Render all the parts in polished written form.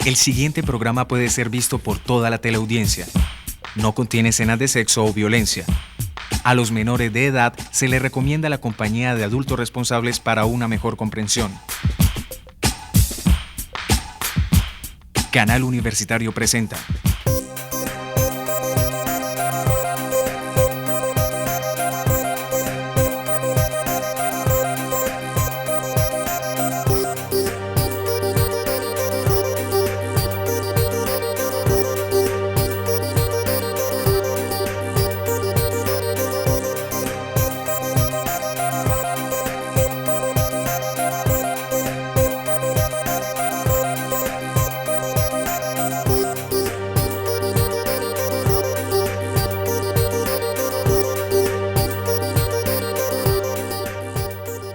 El siguiente programa puede ser visto por toda la teleaudiencia. No contiene escenas de sexo o violencia. A los menores de edad se les recomienda la compañía de adultos responsables para una mejor comprensión. Canal Universitario presenta.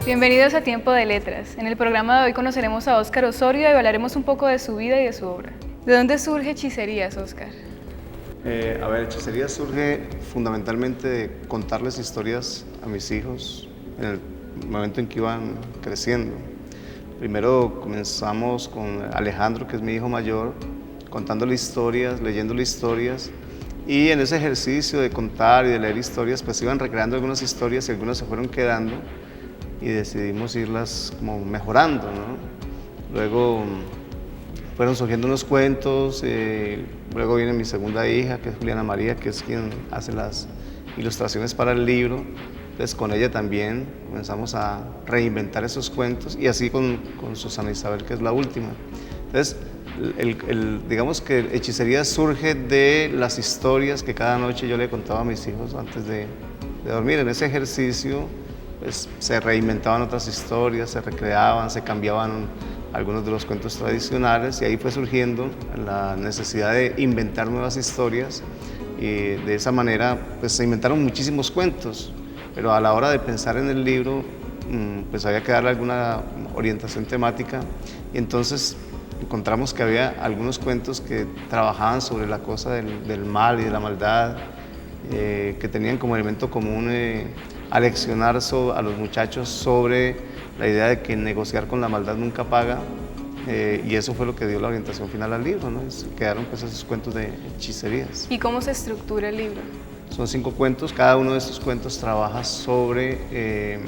Bienvenidos a Tiempo de Letras. En el programa de hoy conoceremos a Óscar Osorio y hablaremos un poco de su vida y de su obra. ¿De dónde surge Hechicerías, Óscar? Hechicerías surge fundamentalmente de contarles historias a mis hijos en el momento en que iban creciendo. Primero comenzamos con Alejandro, que es mi hijo mayor, contándole historias, leyéndole historias, y en ese ejercicio de contar y de leer historias, pues iban recreando algunas historias y algunas se fueron quedando y decidimos irlas como mejorando, ¿no? Luego fueron surgiendo unos cuentos, luego viene mi segunda hija, que es Juliana María, que es quien hace las ilustraciones para el libro. Entonces con ella también comenzamos a reinventar esos cuentos, y así con Susana Isabel, que es la última. Entonces digamos que Hechicería surge de las historias que cada noche yo le contaba a mis hijos antes de dormir. En ese ejercicio pues se reinventaban otras historias, se recreaban, se cambiaban algunos de los cuentos tradicionales, y ahí fue surgiendo la necesidad de inventar nuevas historias, y de esa manera pues se inventaron muchísimos cuentos, pero a la hora de pensar en el libro pues había que darle alguna orientación temática, y entonces encontramos que había algunos cuentos que trabajaban sobre la cosa del mal y de la maldad, que tenían como elemento común aleccionar a los muchachos sobre la idea de que negociar con la maldad nunca paga, y eso fue lo que dio la orientación final al libro, ¿no? Quedaron pues esos cuentos de hechicerías. ¿Y cómo se estructura el libro? Son 5 cuentos, cada uno de estos cuentos trabaja sobre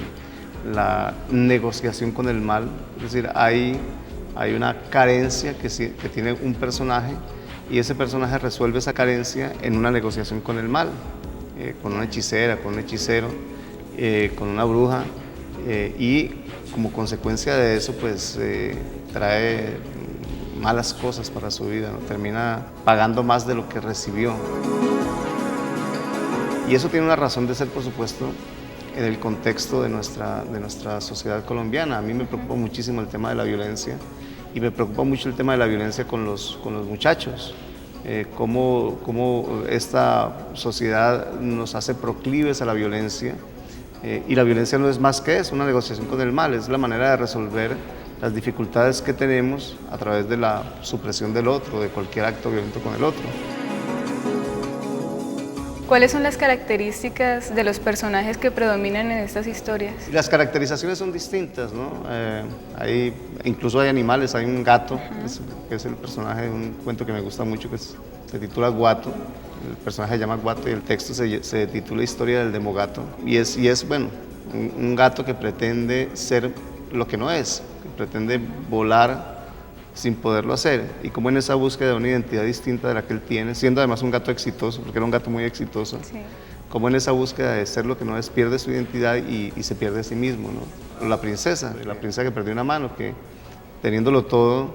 la negociación con el mal, es decir, hay una carencia que tiene un personaje, y ese personaje resuelve esa carencia en una negociación con el mal, con una hechicera, con un hechicero, con una bruja, y como consecuencia de eso pues trae malas cosas para su vida, ¿no? Termina pagando más de lo que recibió. Y eso tiene una razón de ser, por supuesto, en el contexto de nuestra sociedad colombiana. A mí me preocupa muchísimo el tema de la violencia, y me preocupa mucho el tema de la violencia con los muchachos. Cómo esta sociedad nos hace proclives a la violencia, y la violencia no es más que eso, una negociación con el mal, es la manera de resolver las dificultades que tenemos a través de la supresión del otro, de cualquier acto violento con el otro. ¿Cuáles son las características de los personajes que predominan en estas historias? Las caracterizaciones son distintas, ¿no? Incluso hay animales, hay un gato, que es el personaje de un cuento que me gusta mucho, que se titula Guato. El personaje se llama Guato y el texto se titula Historia del Demogato. Y es bueno, un gato que pretende ser lo que no es, que pretende volar sin poderlo hacer, y como en esa búsqueda de una identidad distinta de la que él tiene, siendo además un gato exitoso, porque era un gato muy exitoso, sí, como en esa búsqueda de ser lo que no es, pierde su identidad y se pierde a sí mismo, ¿no? La princesa que perdió una mano, que teniéndolo todo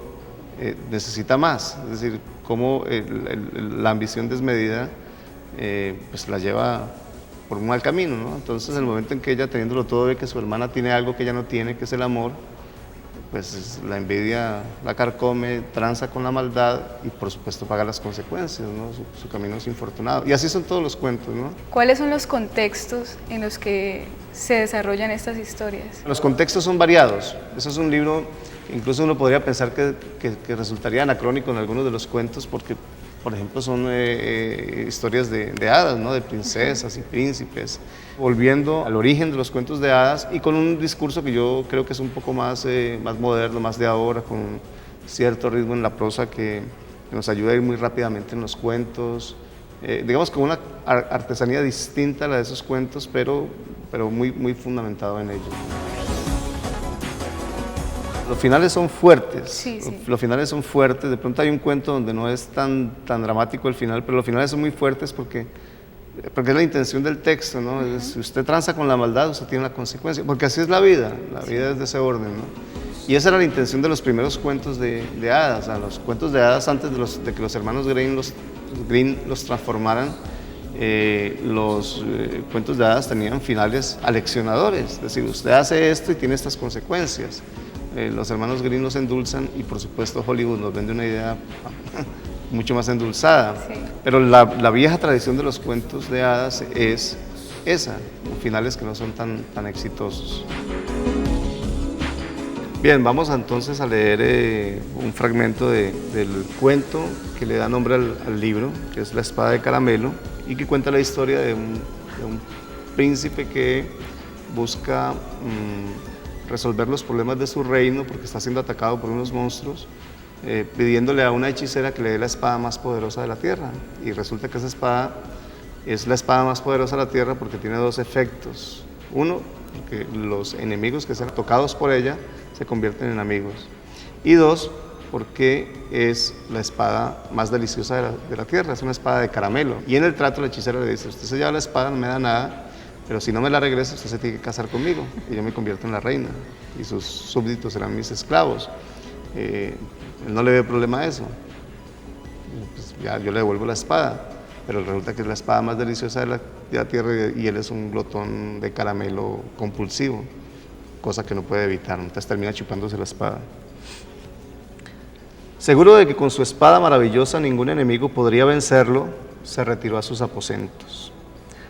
necesita más, es decir, cómo la ambición desmedida pues la lleva por un mal camino, ¿no? Entonces en el momento en que ella, teniéndolo todo, ve que su hermana tiene algo que ella no tiene, que es el amor, pues la envidia la carcome, tranza con la maldad y por supuesto paga las consecuencias, ¿no? Su camino es infortunado. Y así son todos los cuentos, ¿no? ¿Cuáles son los contextos en los que se desarrollan estas historias? Los contextos son variados. Eso es un libro, incluso uno podría pensar que resultaría anacrónico en algunos de los cuentos, porque por ejemplo son historias de hadas, ¿no? De princesas y príncipes, volviendo al origen de los cuentos de hadas y con un discurso que yo creo que es un poco más moderno, más de ahora, con cierto ritmo en la prosa que nos ayuda a ir muy rápidamente en los cuentos, digamos con una artesanía distinta a la de esos cuentos, pero muy, muy fundamentado en ello. Los finales son fuertes, Sí, sí. Los finales son fuertes, de pronto hay un cuento donde no es tan dramático el final, pero los finales son muy fuertes porque es la intención del texto, ¿no? Si usted tranza con la maldad, usted tiene una consecuencia, porque así es la vida es de ese orden, ¿no? Y esa era la intención de los primeros cuentos de hadas, o sea, los cuentos de hadas antes de que los hermanos Grimm los transformaran. Los cuentos de hadas tenían finales aleccionadores, es decir, usted hace esto y tiene estas consecuencias. Los hermanos Grimm los endulzan y por supuesto Hollywood nos vende una idea mucho más endulzada. Sí. Pero la vieja tradición de los cuentos de hadas es esa, finales que no son tan exitosos. Bien, vamos entonces a leer un fragmento del cuento que le da nombre al libro, que es La espada de caramelo, y que cuenta la historia de un príncipe que busca resolver los problemas de su reino porque está siendo atacado por unos monstruos, pidiéndole a una hechicera que le dé la espada más poderosa de la tierra. Y resulta que esa espada es la espada más poderosa de la tierra porque tiene dos efectos. Uno, porque los enemigos que sean tocados por ella se convierten en amigos. Y dos, porque es la espada más deliciosa de la tierra, es una espada de caramelo. Y en el trato la hechicera le dice: usted se lleva la espada, no me da nada, pero si no me la regresa, usted se tiene que casar conmigo y yo me convierto en la reina y sus súbditos serán mis esclavos. Él no le ve problema a eso. Pues ya yo le devuelvo la espada, pero resulta que es la espada más deliciosa de la tierra y él es un glotón de caramelo compulsivo, cosa que no puede evitar, entonces termina chupándose la espada. Seguro de que con su espada maravillosa ningún enemigo podría vencerlo, se retiró a sus aposentos.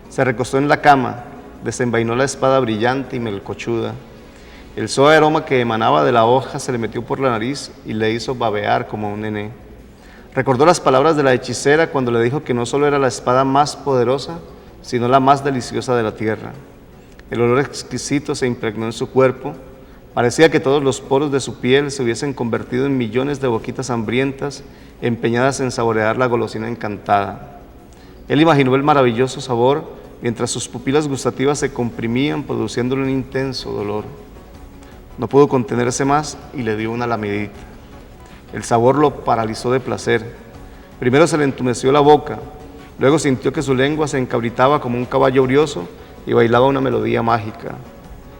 Se recostó en la cama, desenvainó la espada brillante y melcochuda. El suave aroma que emanaba de la hoja se le metió por la nariz y le hizo babear como un nené. Recordó las palabras de la hechicera cuando le dijo que no solo era la espada más poderosa, sino la más deliciosa de la tierra. El olor exquisito se impregnó en su cuerpo. Parecía que todos los poros de su piel se hubiesen convertido en millones de boquitas hambrientas, empeñadas en saborear la golosina encantada. Él imaginó el maravilloso sabor mientras sus pupilas gustativas se comprimían, produciéndole un intenso dolor. No pudo contenerse más y le dio una lamidita. El sabor lo paralizó de placer. Primero se le entumeció la boca, luego sintió que su lengua se encabritaba como un caballo brioso y bailaba una melodía mágica.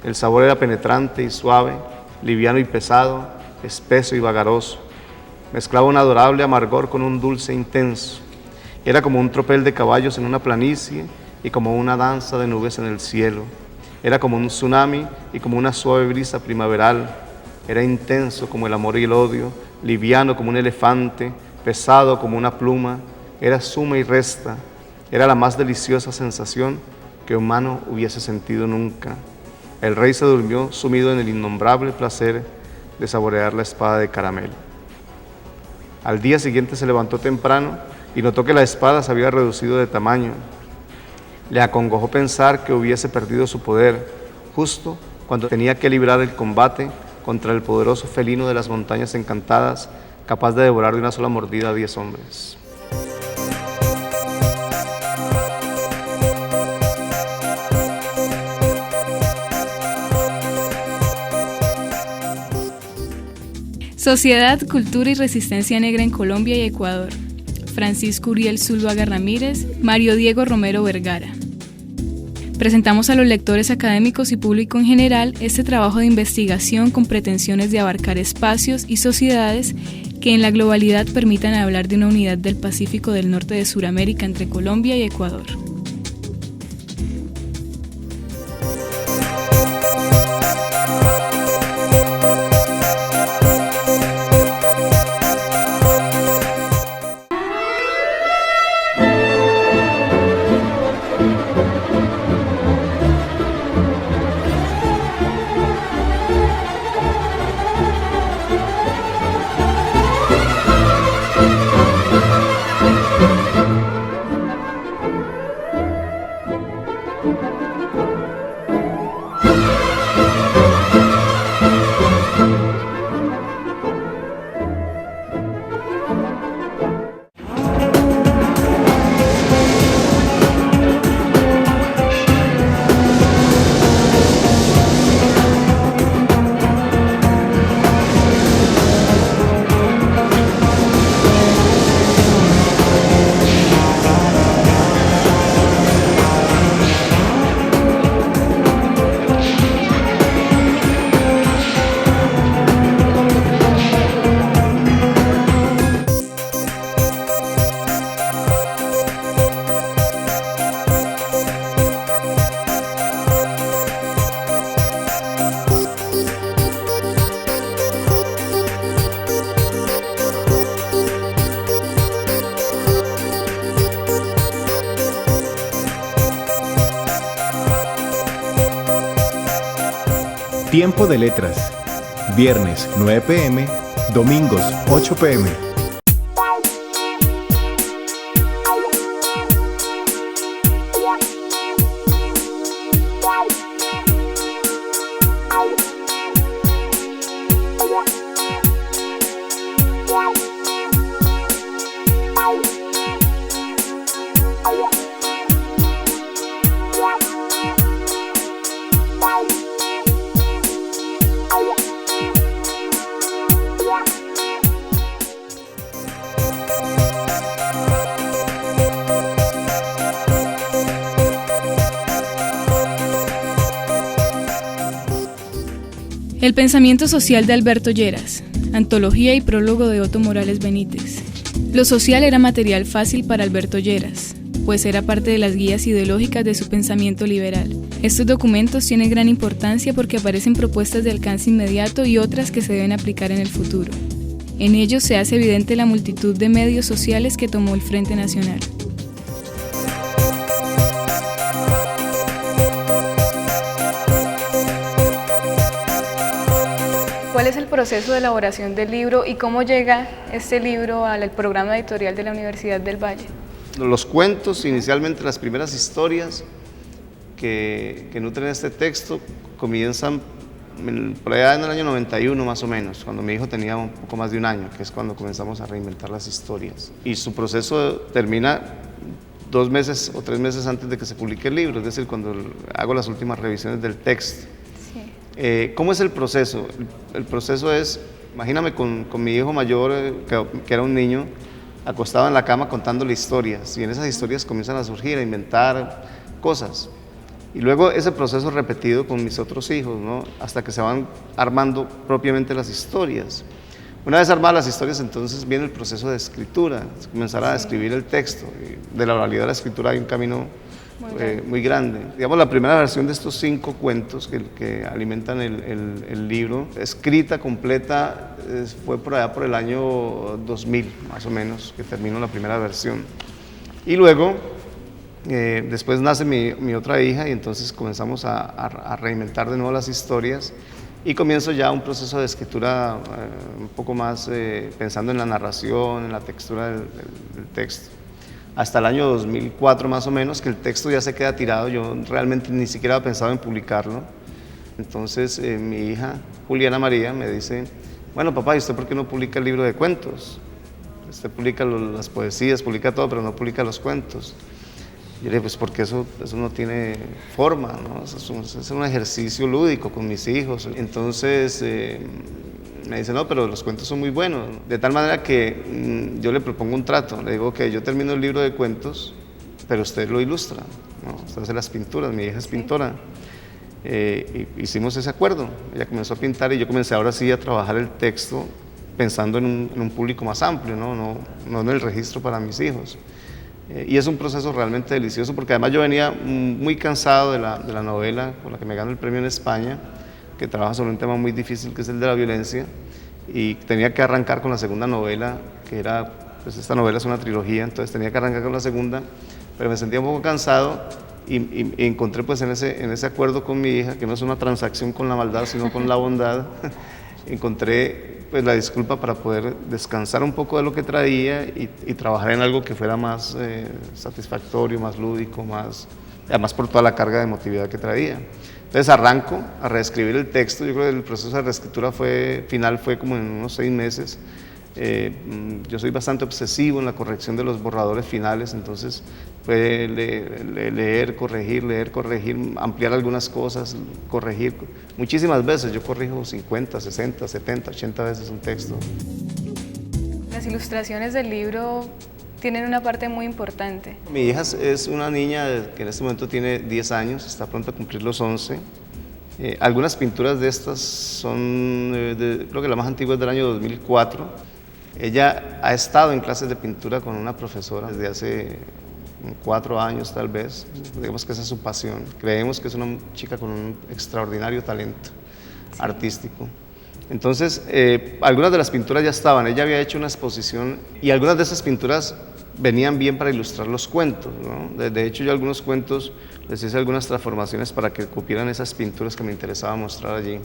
El sabor era penetrante y suave, liviano y pesado, espeso y vagaroso. Mezclaba un adorable amargor con un dulce intenso. Era como un tropel de caballos en una planicie y como una danza de nubes en el cielo. Era como un tsunami y como una suave brisa primaveral. Era intenso como el amor y el odio, liviano como un elefante, pesado como una pluma. Era suma y resta. Era la más deliciosa sensación que humano hubiese sentido nunca. El rey se durmió sumido en el innombrable placer de saborear la espada de caramelo. Al día siguiente se levantó temprano y notó que la espada se había reducido de tamaño. Le acongojó pensar que hubiese perdido su poder, justo cuando tenía que librar el combate contra el poderoso felino de las montañas encantadas, capaz de devorar de una sola mordida a 10 hombres. Sociedad, Cultura y Resistencia Negra en Colombia y Ecuador. Francisco Uriel Zuluaga Ramírez, Mario Diego Romero Vergara. Presentamos a los lectores académicos y público en general este trabajo de investigación con pretensiones de abarcar espacios y sociedades que en la globalidad permitan hablar de una unidad del Pacífico del norte de Sudamérica entre Colombia y Ecuador. Tiempo de Letras. Viernes 9 p.m., domingos 8 p.m. El pensamiento social de Alberto Lleras, antología y prólogo de Otto Morales Benítez. Lo social era material fácil para Alberto Lleras, pues era parte de las guías ideológicas de su pensamiento liberal. Estos documentos tienen gran importancia porque aparecen propuestas de alcance inmediato y otras que se deben aplicar en el futuro. En ellos se hace evidente la multitud de medios sociales que tomó el Frente Nacional. ¿Cuál es el proceso de elaboración del libro y cómo llega este libro al programa editorial de la Universidad del Valle? Los cuentos, inicialmente las primeras historias que nutren este texto, comienzan por allá en el año 91 más o menos, cuando mi hijo tenía un poco más de un año, que es cuando comenzamos a reinventar las historias. Y su proceso termina 2 meses o 3 meses antes de que se publique el libro, es decir, cuando hago las últimas revisiones del texto. ¿Cómo es el proceso? El proceso es, imagíname con mi hijo mayor, que era un niño, acostado en la cama contándole historias, y en esas historias comienzan a surgir, a inventar cosas. Y luego ese proceso repetido con mis otros hijos, ¿no? Hasta que se van armando propiamente las historias. Una vez armadas las historias, entonces viene el proceso de escritura, comenzar a escribir el texto. Y de la oralidad a la escritura hay un camino muy grande. Digamos, la primera versión de estos 5 cuentos que alimentan el libro, escrita, completa, fue por allá por el año 2000, más o menos, que terminó la primera versión. Y luego, después nace mi otra hija y entonces comenzamos a reinventar de nuevo las historias y comienzo ya un proceso de escritura un poco más pensando en la narración, en la textura del texto. Hasta el año 2004 más o menos, que el texto ya se queda tirado, yo realmente ni siquiera había pensado en publicarlo. Entonces mi hija, Juliana María, me dice, bueno papá, ¿y usted por qué no publica el libro de cuentos? Usted publica las poesías, publica todo, pero no publica los cuentos. Yo le dije, pues porque eso no tiene forma, ¿no? Es un ejercicio lúdico con mis hijos. Entonces me dice, no, pero los cuentos son muy buenos. De tal manera que yo le propongo un trato. Le digo que yo termino el libro de cuentos, pero usted lo ilustra, ¿no? Usted hace las pinturas, mi hija es pintora. Hicimos ese acuerdo. Ella comenzó a pintar y yo comencé ahora sí a trabajar el texto pensando en un público más amplio, no en el registro para mis hijos. Y es un proceso realmente delicioso porque además yo venía muy cansado de la novela con la que me gano el premio en España, que trabaja sobre un tema muy difícil que es el de la violencia, y tenía que arrancar con la segunda novela, que era, pues esta novela es una trilogía, entonces tenía que arrancar con la segunda, pero me sentía un poco cansado y encontré pues en ese acuerdo con mi hija, que no es una transacción con la maldad, sino con la bondad, encontré pues la disculpa para poder descansar un poco de lo que traía y trabajar en algo que fuera más satisfactorio, más lúdico, además por toda la carga de emotividad que traía. Entonces arranco a reescribir el texto. Yo creo que el proceso de reescritura final fue como en unos 6 meses. Yo soy bastante obsesivo en la corrección de los borradores finales, entonces fue leer, corregir, ampliar algunas cosas, corregir. Muchísimas veces yo corrijo 50, 60, 70, 80 veces un texto. Las ilustraciones del libro tienen una parte muy importante. Mi hija es una niña que en este momento tiene 10 años, está pronto a cumplir los 11. Algunas pinturas de estas son, creo que la más antigua es del año 2004. Ella ha estado en clases de pintura con una profesora desde hace 4 años tal vez. Digamos que esa es su pasión. Creemos que es una chica con un extraordinario talento artístico. Entonces, algunas de las pinturas ya estaban. Ella había hecho una exposición y algunas de esas pinturas venían bien para ilustrar los cuentos, ¿no? De hecho, yo algunos cuentos les hice algunas transformaciones para que cupieran esas pinturas que me interesaba mostrar allí.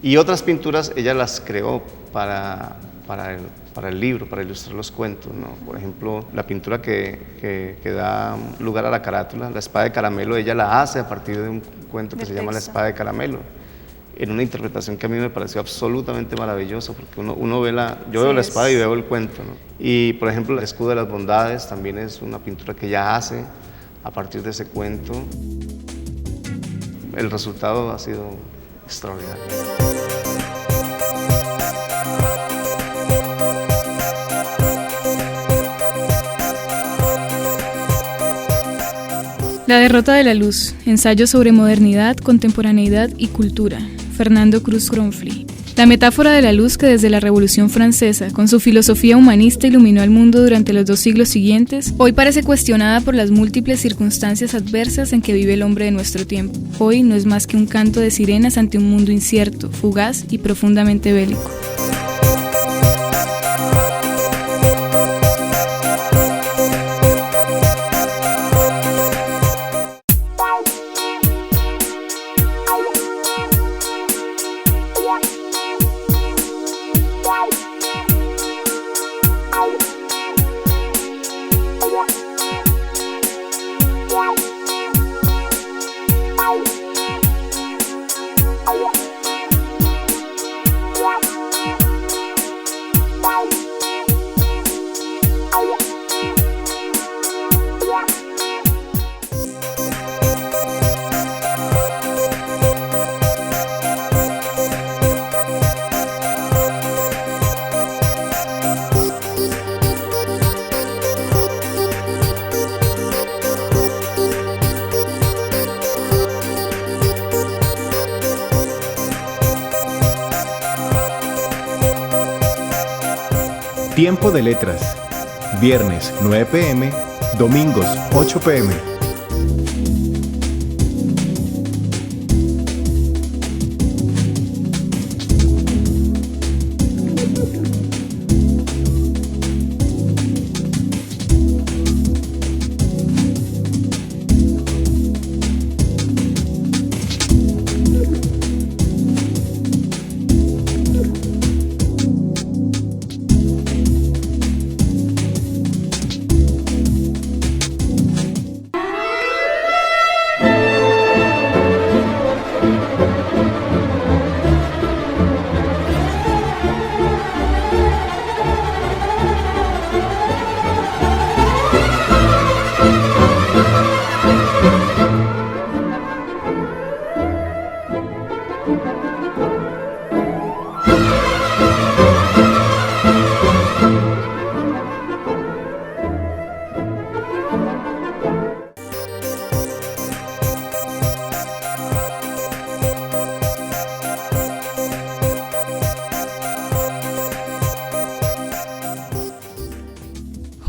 Y otras pinturas ella las creó para el libro, para ilustrar los cuentos, ¿no? Por ejemplo, la pintura que da lugar a la carátula, la espada de caramelo, ella la hace a partir de un cuento que se llama La espada de caramelo, en una interpretación que a mí me pareció absolutamente maravillosa, porque uno ve yo veo la espada y veo el cuento, ¿no? Y por ejemplo, el escudo de las bondades también es una pintura que ella hace a partir de ese cuento. El resultado ha sido extraordinario. La derrota de la luz, ensayo sobre modernidad, contemporaneidad y cultura, Fernando Cruz Gronfli. La metáfora de la luz que desde la Revolución Francesa, con su filosofía humanista, iluminó al mundo durante los 2 siglos siguientes, hoy parece cuestionada por las múltiples circunstancias adversas en que vive el hombre de nuestro tiempo. Hoy no es más que un canto de sirenas ante un mundo incierto, fugaz y profundamente bélico. Tiempo de letras. Viernes 9 p.m., domingos 8 p.m.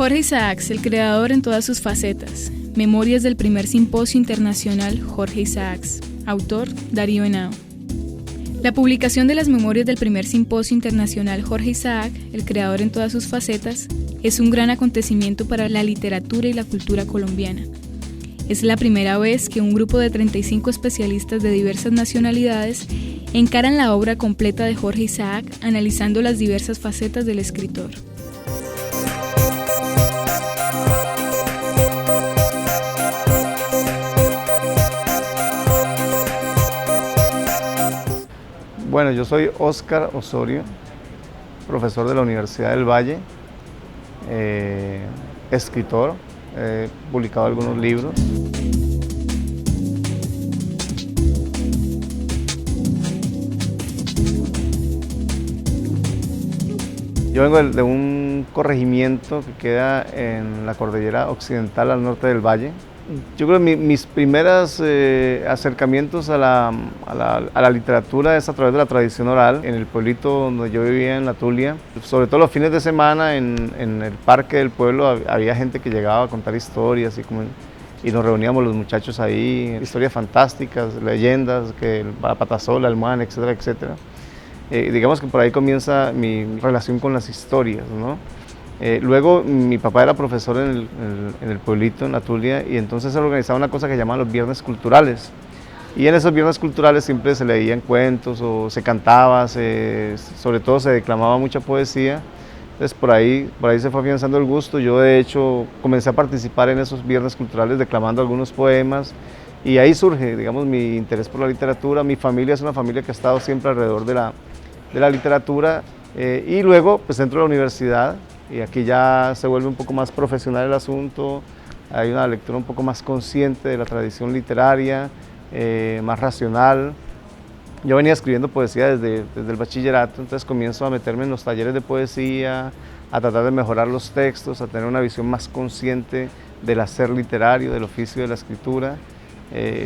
Jorge Isaacs, el creador en todas sus facetas. Memorias del primer Simposio Internacional Jorge Isaacs. Autor, Darío Henao. La publicación de las memorias del primer Simposio Internacional Jorge Isaac, el creador en todas sus facetas, es un gran acontecimiento para la literatura y la cultura colombiana. Es la primera vez que un grupo de 35 especialistas de diversas nacionalidades encaran la obra completa de Jorge Isaac, analizando las diversas facetas del escritor. Bueno, yo soy Óscar Osorio, profesor de la Universidad del Valle, escritor, he publicado algunos libros. Yo vengo de un corregimiento que queda en la cordillera occidental al norte del valle. Yo creo que mis primeros acercamientos a la literatura es a través de la tradición oral. En el pueblito donde yo vivía, en La Tulia, sobre todo los fines de semana en el parque del pueblo había gente que llegaba a contar historias y nos reuníamos los muchachos ahí, historias fantásticas, leyendas, que la patasola, el man, etcétera, etcétera. Digamos que por ahí comienza mi relación con las historias, ¿no? Luego mi papá era profesor en el pueblito, en la Tulia, y entonces se organizaba una cosa que llamaban los viernes culturales. Y en esos viernes culturales siempre se leían cuentos o se cantaba, sobre todo se declamaba mucha poesía. Entonces por ahí se fue afianzando el gusto. Yo de hecho comencé a participar en esos viernes culturales declamando algunos poemas y ahí surge, digamos, mi interés por la literatura. Mi familia es una familia que ha estado siempre alrededor de la literatura y luego pues entro a la universidad y aquí ya se vuelve un poco más profesional el asunto. Hay una lectura un poco más consciente de la tradición literaria, más racional. Yo venía escribiendo poesía desde el bachillerato, entonces comienzo a meterme en los talleres de poesía, a tratar de mejorar los textos, a tener una visión más consciente del hacer literario, del oficio de la escritura.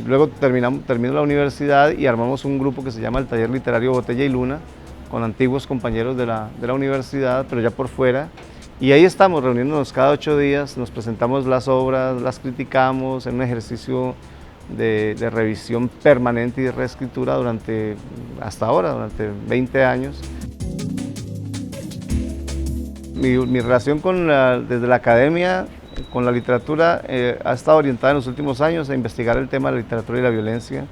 Luego termino la universidad y armamos un grupo que se llama el Taller Literario Botella y Luna, con antiguos compañeros de la universidad, pero ya por fuera. Y ahí estamos reuniéndonos cada 8 días, nos presentamos las obras, las criticamos en un ejercicio de revisión permanente y de reescritura hasta ahora, durante 20 años. Mi relación desde la academia con la literatura ha estado orientada en los últimos años a investigar el tema de la literatura y la violencia,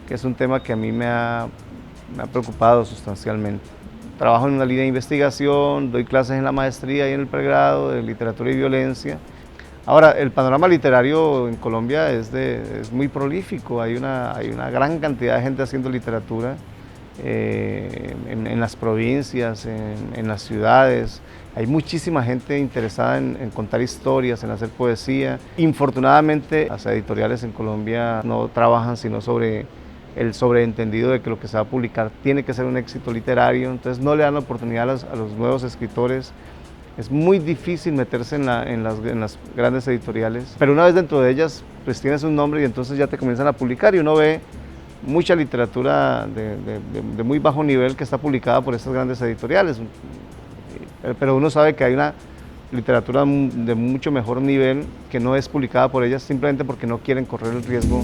que es un tema que a mí me ha preocupado sustancialmente. Trabajo en una línea de investigación, doy clases en la maestría y en el pregrado de literatura y violencia. Ahora, el panorama literario en Colombia es muy prolífico, hay una gran cantidad de gente haciendo literatura en las provincias, en las ciudades. Hay muchísima gente interesada en contar historias, en hacer poesía. Infortunadamente, las editoriales en Colombia no trabajan sino sobre el sobreentendido de que lo que se va a publicar tiene que ser un éxito literario, entonces no le dan la oportunidad a los nuevos escritores. Es muy difícil meterse en las grandes editoriales, pero una vez dentro de ellas, pues tienes un nombre y entonces ya te comienzan a publicar y uno ve mucha literatura de muy bajo nivel que está publicada por estas grandes editoriales, pero uno sabe que hay una literatura de mucho mejor nivel que no es publicada por ellas simplemente porque no quieren correr el riesgo.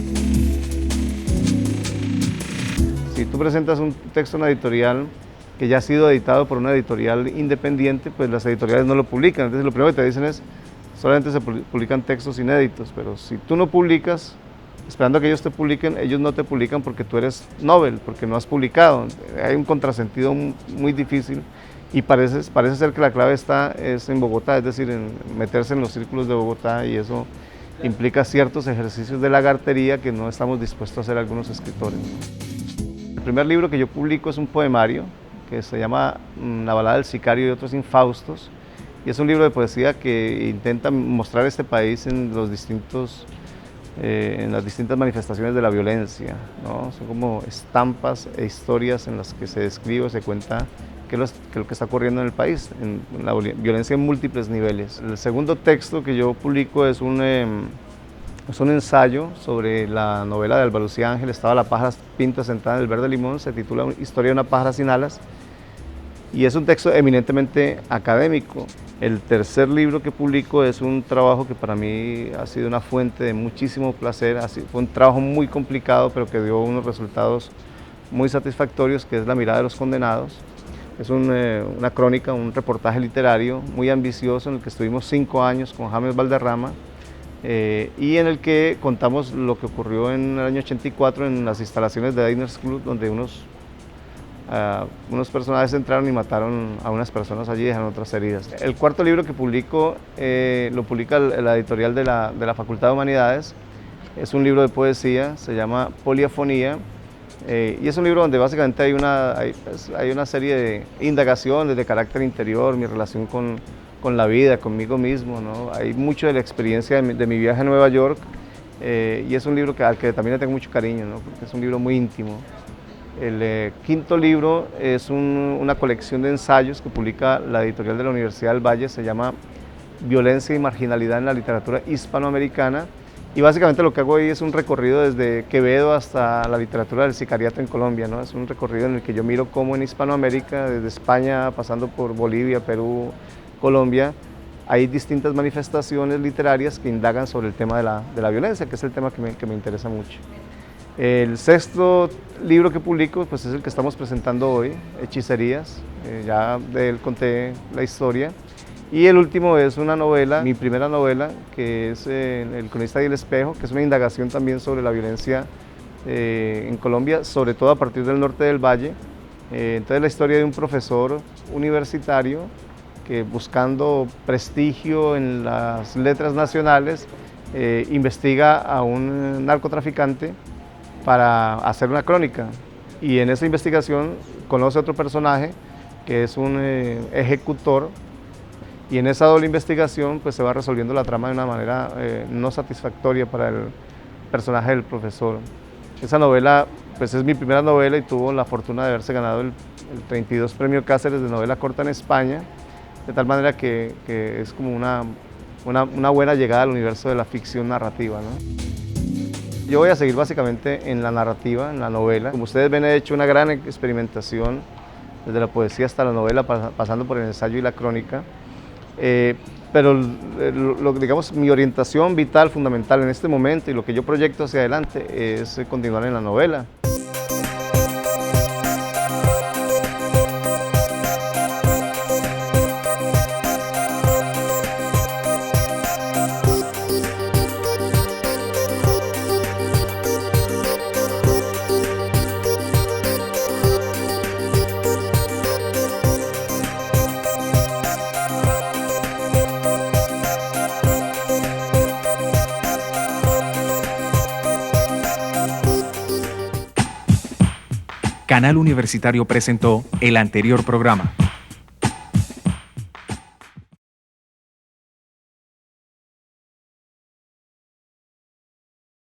Si tú presentas un texto en una editorial que ya ha sido editado por una editorial independiente, pues las editoriales no lo publican. Entonces lo primero que te dicen es, solamente se publican textos inéditos, pero si tú no publicas, esperando a que ellos te publiquen, ellos no te publican porque tú eres novel, porque no has publicado. Hay un contrasentido muy difícil y parece ser que la clave es en Bogotá, es decir, en meterse en los círculos de Bogotá, y eso implica ciertos ejercicios de lagartería que no estamos dispuestos a hacer algunos escritores. El primer libro que yo publico es un poemario que se llama La balada del sicario y otros infaustos, y es un libro de poesía que intenta mostrar este país en las distintas manifestaciones de la violencia, ¿no? Son como estampas e historias en las que se describe, se cuenta lo que está ocurriendo en el país, en la violencia en múltiples niveles. El segundo texto que yo publico es un ensayo sobre la novela de Alba Lucía Ángel, Estaba la pájara pinta sentada en el verde limón, se titula Historia de una pájara sin alas, y es un texto eminentemente académico. El tercer libro que publico es un trabajo que para mí ha sido una fuente de muchísimo placer, fue un trabajo muy complicado, pero que dio unos resultados muy satisfactorios, que es La mirada de los condenados. Es una crónica, un reportaje literario muy ambicioso en el que estuvimos 5 años con James Valderrama, y en el que contamos lo que ocurrió en el año 84 en las instalaciones de Diners Club, donde unos personajes entraron y mataron a unas personas allí y dejaron otras heridas. El cuarto libro que publico lo publica la editorial de la Facultad de Humanidades. Es un libro de poesía, se llama Polifonía, y es un libro donde básicamente hay una serie de indagaciones de carácter interior, mi relación con la vida, conmigo mismo, ¿no? Hay mucho de la experiencia de mi viaje a Nueva York, y es un libro al que también le tengo mucho cariño, ¿no? Porque es un libro muy íntimo. El quinto libro es una colección de ensayos que publica la editorial de la Universidad del Valle, se llama Violencia y marginalidad en la literatura hispanoamericana, y básicamente lo que hago ahí es un recorrido desde Quevedo hasta la literatura del sicariato en Colombia, ¿no? Es un recorrido en el que yo miro cómo en Hispanoamérica, desde España, pasando por Bolivia, Perú, Colombia, hay distintas manifestaciones literarias que indagan sobre el tema de la violencia, que es el tema que me interesa mucho. El sexto libro que publico pues es el que estamos presentando hoy, Hechicerías, ya de él conté la historia, Y el último es una novela, mi primera novela, que es El cronista y el espejo, que es una indagación también sobre la violencia en Colombia, sobre todo a partir del norte del Valle. Entonces la historia de un profesor universitario que, buscando prestigio en las letras nacionales, investiga a un narcotraficante para hacer una crónica, y en esa investigación conoce a otro personaje que es un ejecutor, y en esa doble investigación pues se va resolviendo la trama de una manera no satisfactoria para el personaje del profesor. Esa novela pues es mi primera novela y tuvo la fortuna de haberse ganado el 32 Premio Cáceres de novela corta en España, de tal manera que es como una buena llegada al universo de la ficción narrativa, ¿no? Yo voy a seguir básicamente en la narrativa, en la novela. Como ustedes ven, he hecho una gran experimentación desde la poesía hasta la novela, pasando por el ensayo y la crónica. Pero digamos, mi orientación vital, fundamental en este momento, y lo que yo proyecto hacia adelante, es continuar en la novela. Canal Universitario presentó el anterior programa.